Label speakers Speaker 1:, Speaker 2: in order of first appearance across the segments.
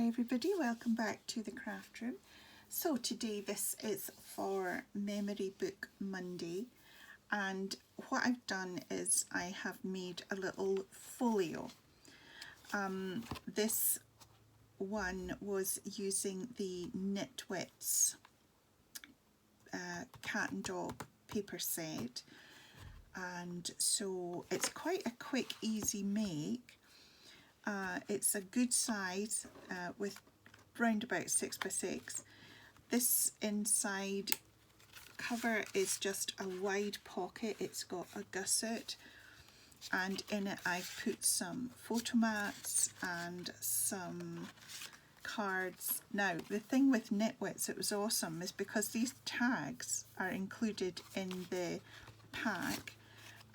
Speaker 1: everybody, welcome back to the craft room. So today this is for Memory Book Monday, and what I've done is I have made a little folio. This one was using the Knitwits cat and dog paper set, and so it's quite a quick easy make. It's a good size with round about 6 by 6. This inside cover is just a wide pocket. It's got a gusset, and in it I've put some photo mats and some cards. Now the thing with Knitwits that was awesome is because these tags are included in the pack,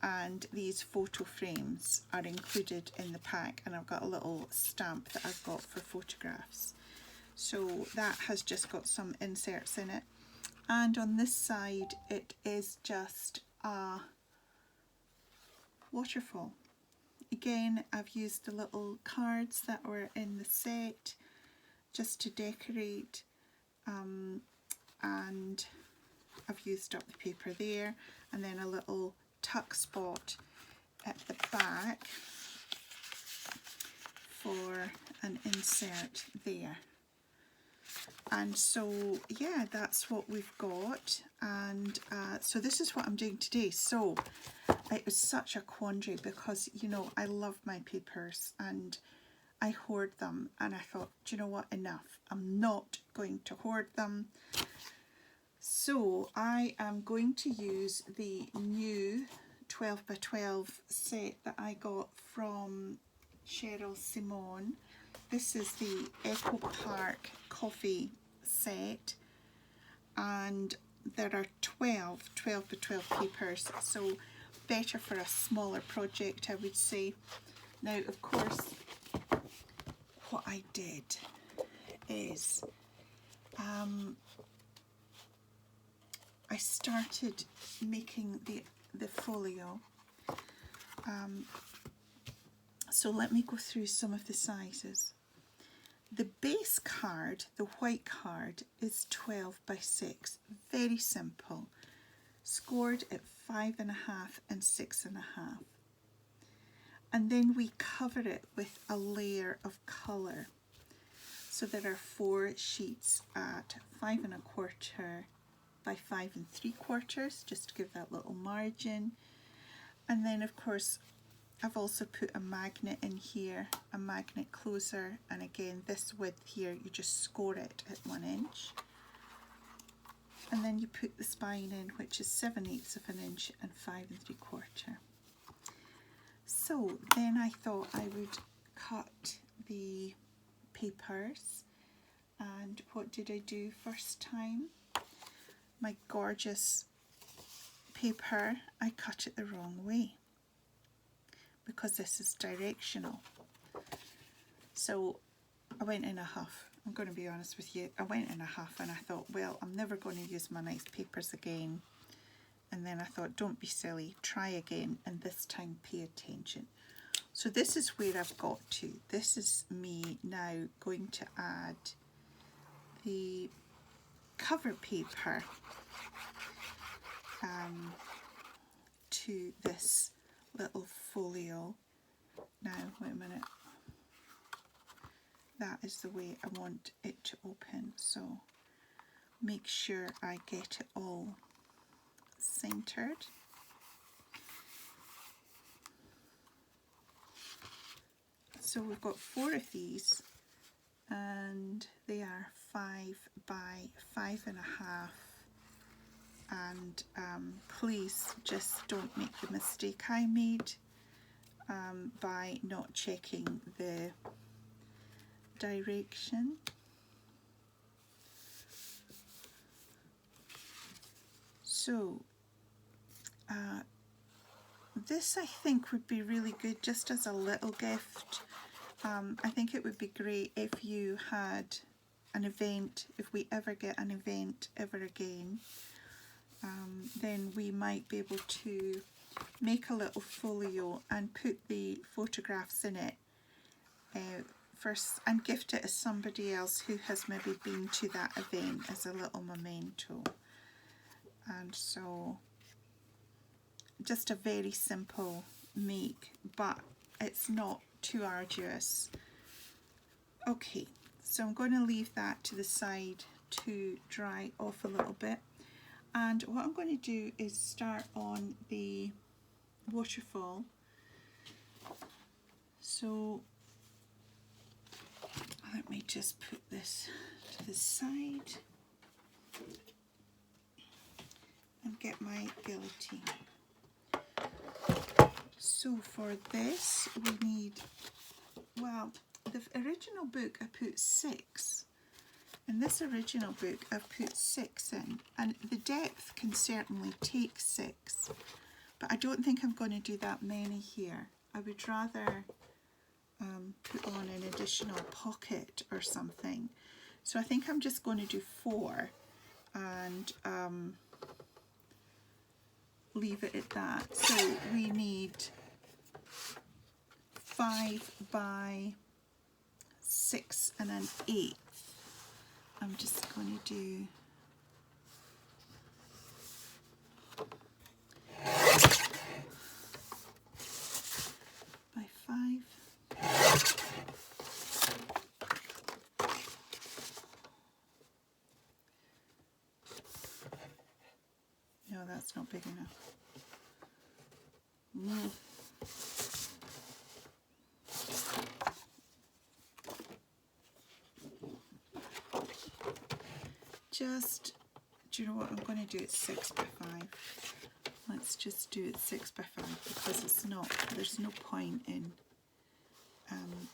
Speaker 1: and these photo frames are included in the pack, and I've got a little stamp that I've got for photographs. So that has just got some inserts in it, and on this side it is just a waterfall. Again, I've used the little cards that were in the set just to decorate, and I've used up the paper there, and then a little tuck spot at the back for an insert there. And so yeah, that's what we've got, and so this is what I'm doing today. So it was such a quandary because, you know, I love my papers and I hoard them, and I thought, do you know what, enough, I'm not going to hoard them. So I am going to use the new 12 by 12 set that I got from Cheryl Simone. This is the Echo Park coffee set, and there are 12 by 12 papers, so better for a smaller project, I would say. Now, of course, what I did is I started making the folio. So let me go through some of the sizes. The base card, the white card, is 12 by 6, very simple, scored at 5.5 and 6.5. And then we cover it with a layer of colour. So there are 4 sheets at 5.25 by 5 3/4, just to give that little margin. And then of course I've also put a magnet in here, a magnet closer, and again this width here, you just score it at 1 inch. And then you put the spine in, which is 7/8 of an inch and 5 3/4. So then I thought I would cut the papers, and what did I do first time? My gorgeous paper, I cut it the wrong way because this is directional. So I went in a huff. I'm going to be honest with you, I went in a huff, and I thought, well, I'm never going to use my nice papers again. And then I thought, don't be silly, try again, and this time pay attention. So this is where I've got to. This is me now going to add the cover paper to this little folio. Now, wait a minute. That is the way I want it to open, so make sure I get it all centered. So we've got 4 of these, and they are 5 by 5.5. And please just don't make the mistake I made by not checking the direction. So this I think would be really good just as a little gift. I think it would be great if you had an event, if we ever get an event ever again, then we might be able to make a little folio and put the photographs in it and gift it to somebody else who has maybe been to that event as a little memento. And so just a very simple make, but it's not too arduous. Okay, so I'm going to leave that to the side to dry off a little bit, and what I'm going to do is start on the waterfall. So let me just put this to the side and get my guillotine. So for this we need, well, the original book I put 6. In this original book I've put 6 in, and the depth can certainly take 6, but I don't think I'm going to do that many here. I would rather put on an additional pocket or something. So I think I'm just going to do 4 and leave it at that. So we need 5 by 6 and an 1/8. I'm just going to do by 5. No, that's not big enough. Just, do you know what, I'm going to do it 6 by 5. Let's just do it 6 by 5 because it's not, there's no point in an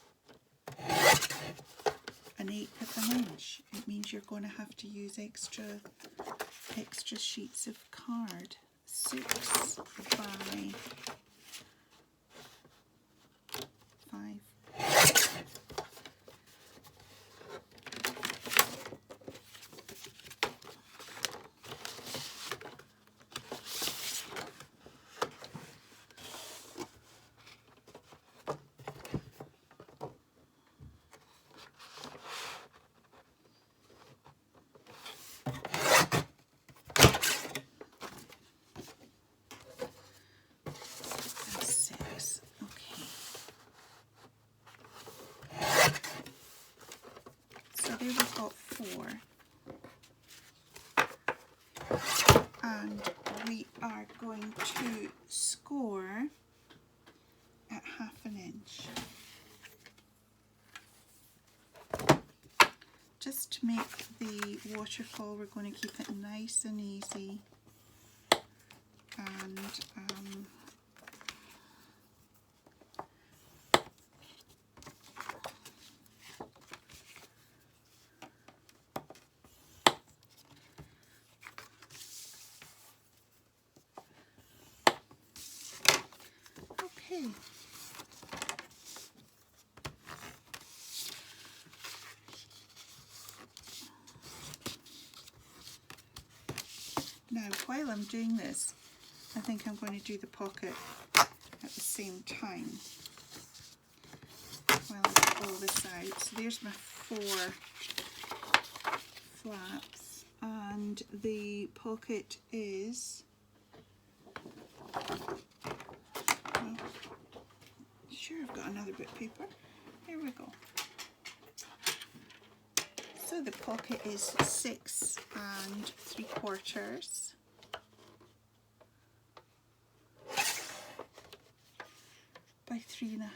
Speaker 1: 1/8 of an inch. It means you're going to have to use extra sheets of card. 6 by 5. There we've got 4, and we are going to score at 1/2 inch, just to make the waterfall. We're going to keep it nice and easy, and okay. Now, while I'm doing this, I think I'm going to do the pocket at the same time while I pull this out. So there's my 4 flaps, and the pocket is, well, sure, I've got another bit of paper. Here we go. So the pocket is 6 3/4 by 3 1/2.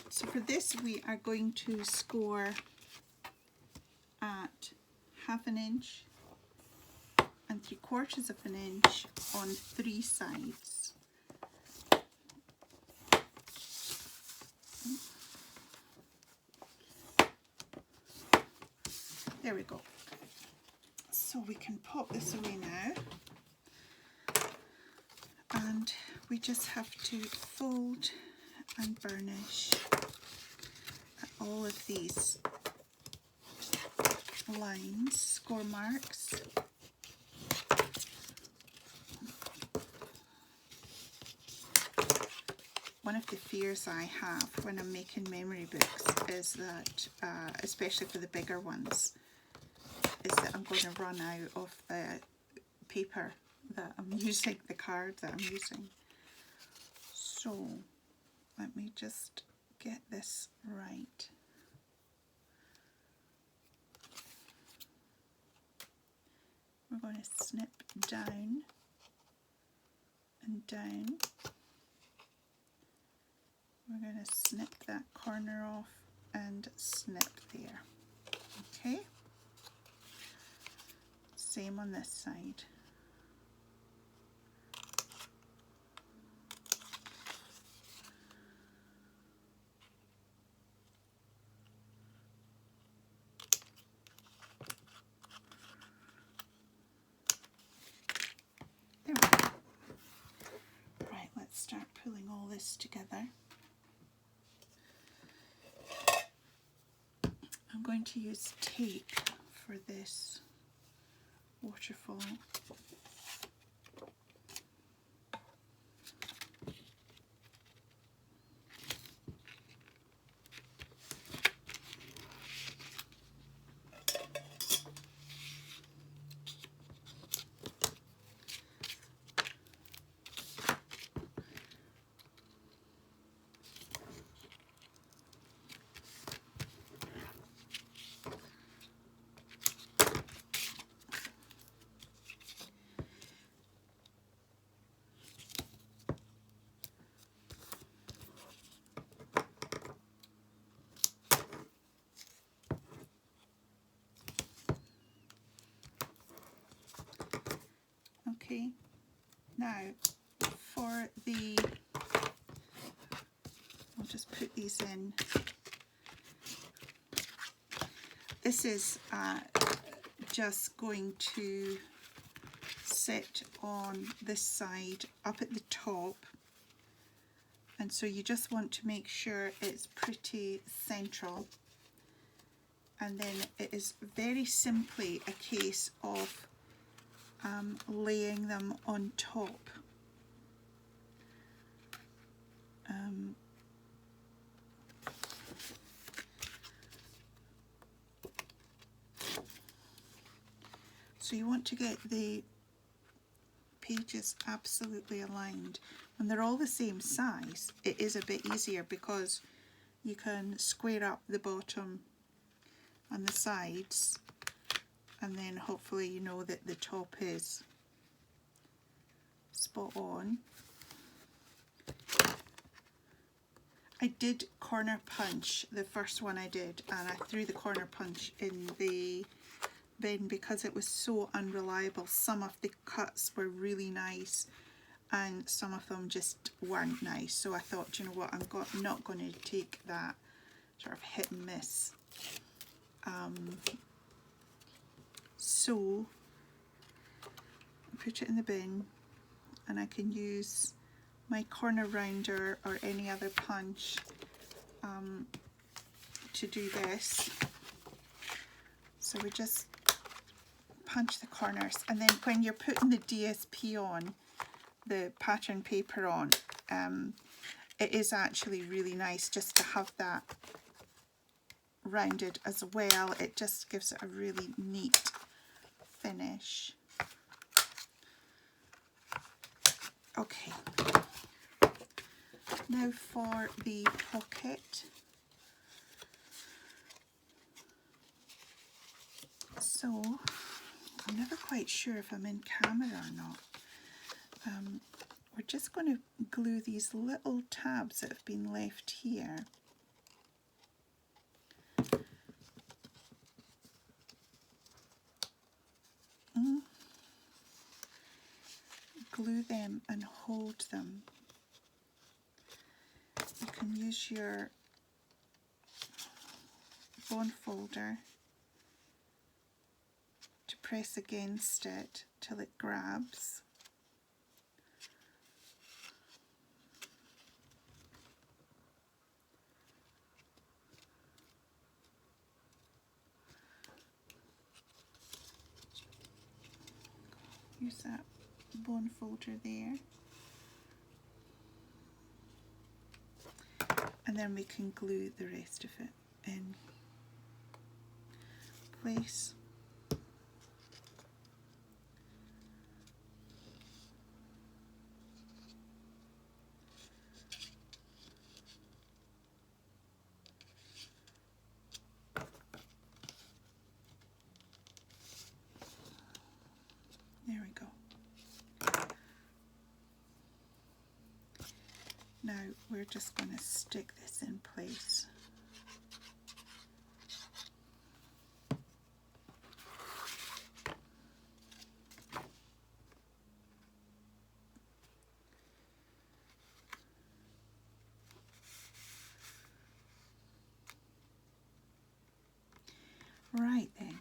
Speaker 1: So for this we are going to score at 1/2 inch and 3/4 of an inch on 3 sides. There we go. So we can pop this away now. And we just have to fold and burnish all of these lines, score marks. One of the fears I have when I'm making memory books is that, especially for the bigger ones, is that I'm going to run out of the paper that I'm using, the card that I'm using. So let me just get this right. We're going to snip down and down. We're going to snip that corner off and snip there. Okay? Same on this side. There we go. Right, let's start pulling all this together. I'm going to use tape for this waterfall. Okay, now for the, I'll just put these in. This is just going to sit on this side up at the top, and so you just want to make sure it's pretty central, and then it is very simply a case of laying them on top. So you want to get the pages absolutely aligned. When they're all the same size, it is a bit easier because you can square up the bottom and the sides, and then hopefully you know that the top is spot on. I did corner punch the first one I did, and I threw the corner punch in the bin because it was so unreliable. Some of the cuts were really nice and some of them just weren't nice, so I thought, you know what, I'm not going to take that sort of hit and miss. So I put it in the bin, and I can use my corner rounder or any other punch to do this. So we just punch the corners, and then when you're putting the DSP on, the pattern paper on, it is actually really nice just to have that rounded as well. It just gives it a really neat finish. Okay, now for the pocket. So I'm never quite sure if I'm in camera or not. We're just going to glue these little tabs that have been left here. Glue them and hold them. You can use your bond folder to press against it till it grabs. use that bone folder there. And then we can glue the rest of it in place. There we go. Now we're just going to stick this in place. Right then,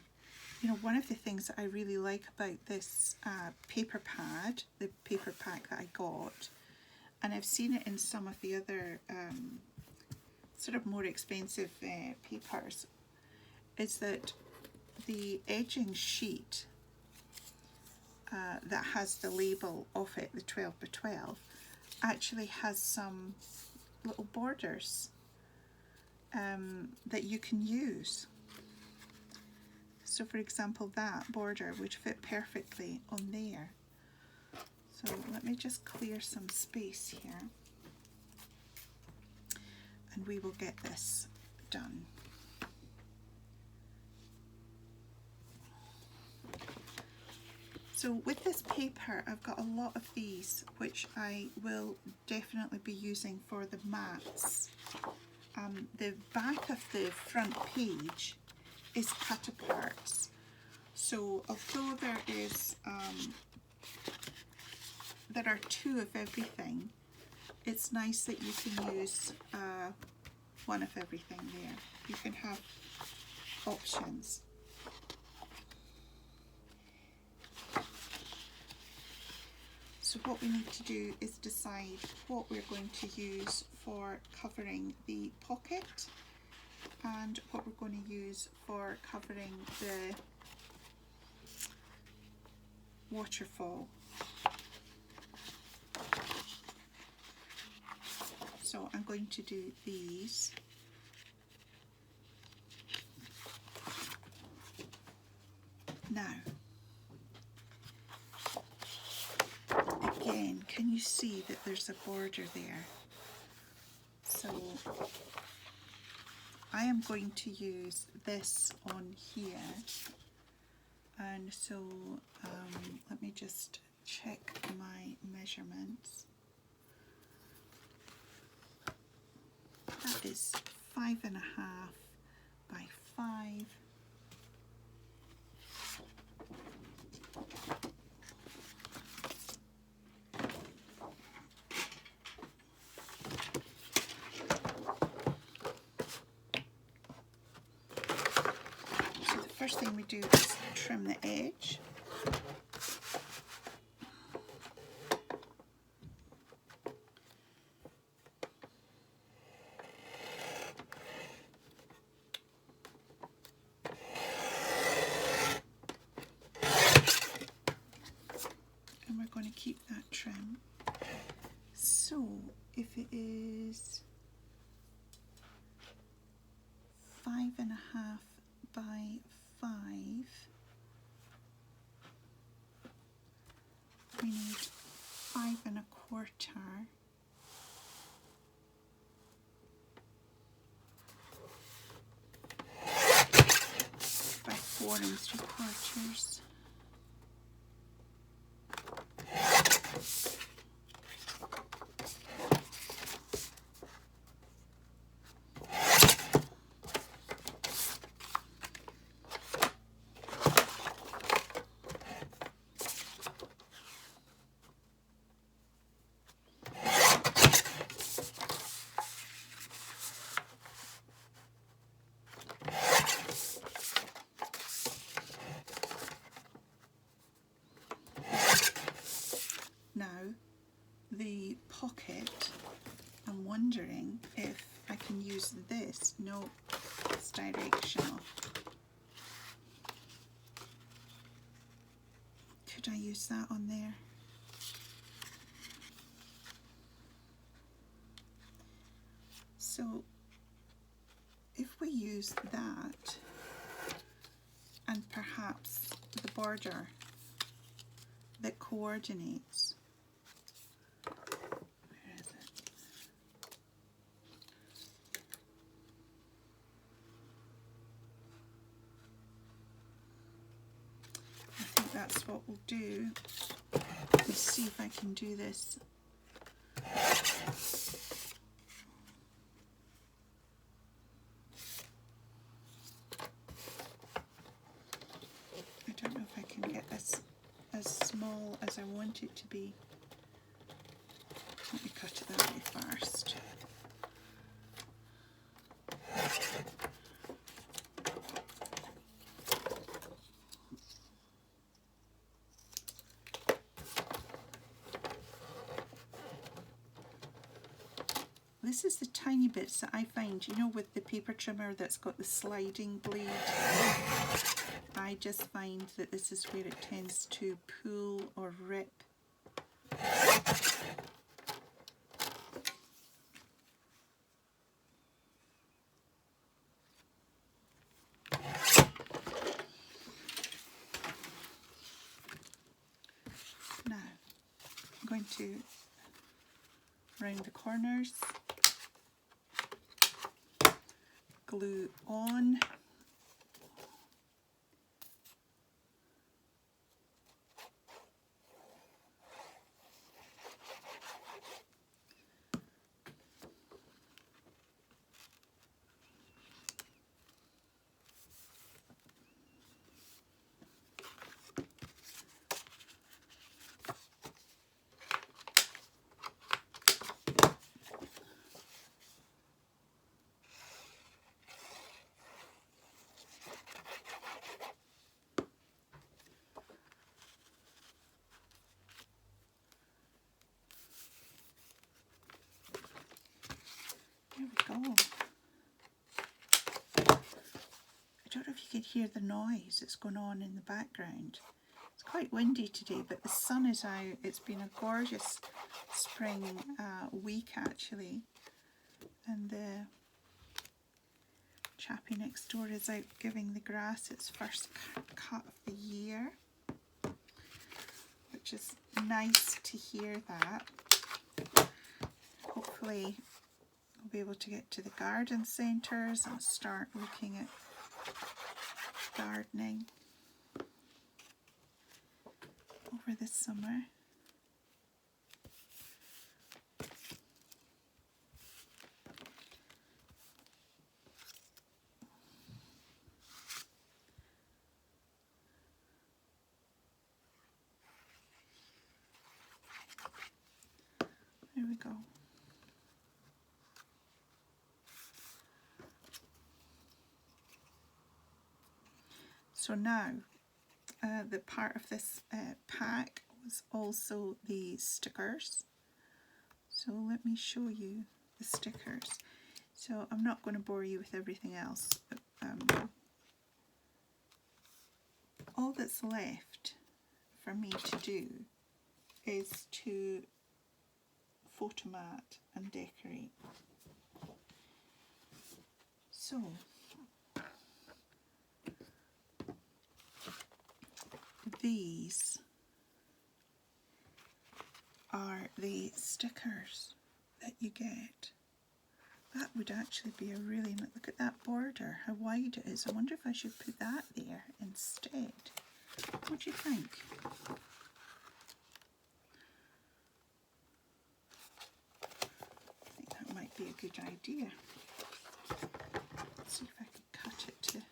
Speaker 1: you know, one of the things that I really like about this paper pad, the paper pack that I got, and I've seen it in some of the other sort of more expensive papers, is that the edging sheet that has the label of it, the 12 by 12, actually has some little borders that you can use. So for example, that border would fit perfectly on there. So let me just clear some space here and we will get this done. So with this paper, I've got a lot of these which I will definitely be using for the mats. The back of the front page is cut apart. So although there is there are two of everything, it's nice that you can use one of everything there. You can have options. So what we need to do is decide what we're going to use for covering the pocket and what we're going to use for covering the waterfall. So I'm going to do these. Now, again, can you see that there's a border there? So I am going to use this on here, and so let me just check my measurements. That is 5.5 by 5. So the first thing we do is trim the edge. Going to keep that trim. So if it is 5.5 by 5, we need 5.25 by 4.75. The pocket, I'm wondering if I can use this. No, it's directional. Could could I use that on there? So if we use that and perhaps the border that coordinates, where is it? I think that's what we'll do. Let's see if I can do this. I don't know if I can get this as small as I want it to be. Let me cut it that way first. This is the tiny bits that I find, you know, with the paper trimmer that's got the sliding blade. I just find that this is where it tends to pull or rip. Now, I'm going to round the corners, glue on, there we go. I don't know if you can hear the noise that's going on in the background. It's quite windy today, but the sun is out. It's been a gorgeous spring week actually, and the chappie next door is out giving the grass its first cut of the year, which is nice to hear that. Hopefully we'll be able to get to the garden centres and start looking at gardening over the summer. There we go. So now, the part of this pack was also the stickers. So let me show you the stickers. So I'm not going to bore you with everything else, but all that's left for me to do is to photomat and decorate. So these are the stickers that you get. That would actually be a really, look at that border, how wide it is. I wonder if I should put that there instead. What do you think? I think that might be a good idea. Let's see if I can cut it to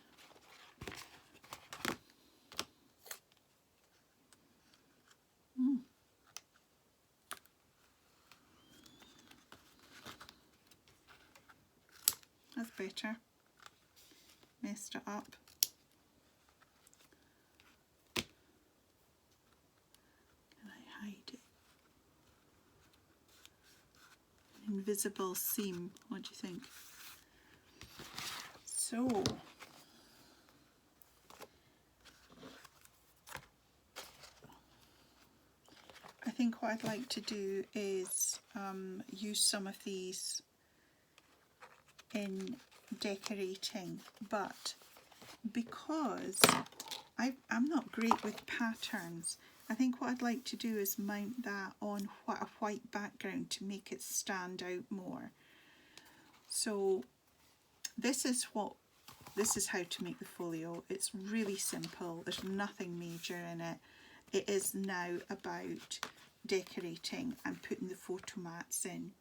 Speaker 1: that's better. Messed it up. Can I hide it? An invisible seam. What do you think? So think what I'd like to do is use some of these in decorating, but because I'm not great with patterns, I think what I'd like to do is mount that on a white background to make it stand out more. So this is how to make the folio. It's really simple. There's nothing major in it. It is now about decorating and putting the photo mats in.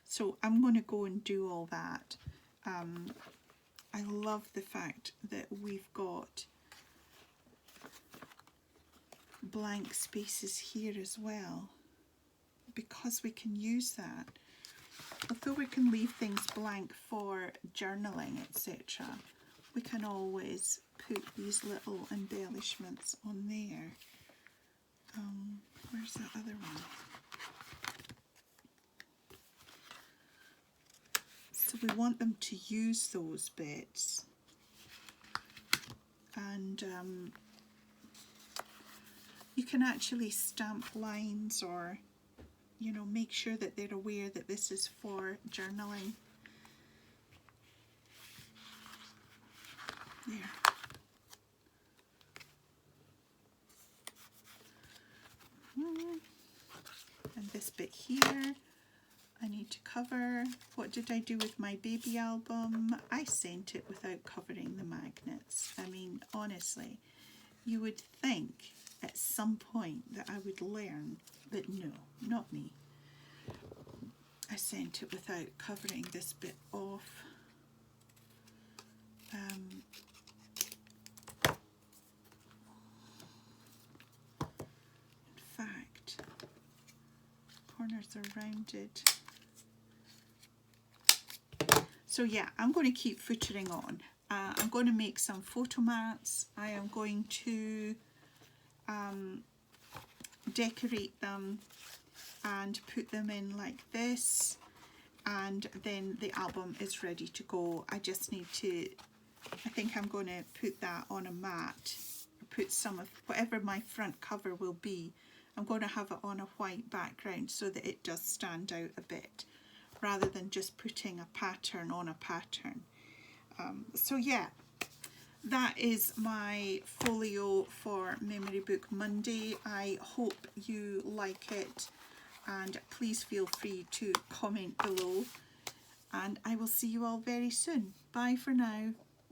Speaker 1: So I'm going to go and do all that. I love the fact that we've got blank spaces here as well, because we can use that. Although we can leave things blank for journaling, etc., we can always put these little embellishments on there. Where's that other one? So we want them to use those bits, and you can actually stamp lines, or make sure that they're aware that this is for journaling. There. And this bit here I need to cover. What did I do with my baby album? I sent it without covering the magnets. I mean, honestly, you would think at some point that I would learn, but no, not me. I sent it without covering this bit off. In fact, corners are rounded. So yeah, I'm going to keep footering on. I'm going to make some photo mats. I am going to decorate them and put them in like this, and then the album is ready to go. I just need to, I think I'm going to put that on a mat, or put some of whatever my front cover will be. I'm going to have it on a white background so that it does stand out a bit, rather than just putting a pattern on a pattern. So yeah, that is my folio for Memory Book Monday. I hope you like it, and please feel free to comment below, and I will see you all very soon. Bye for now.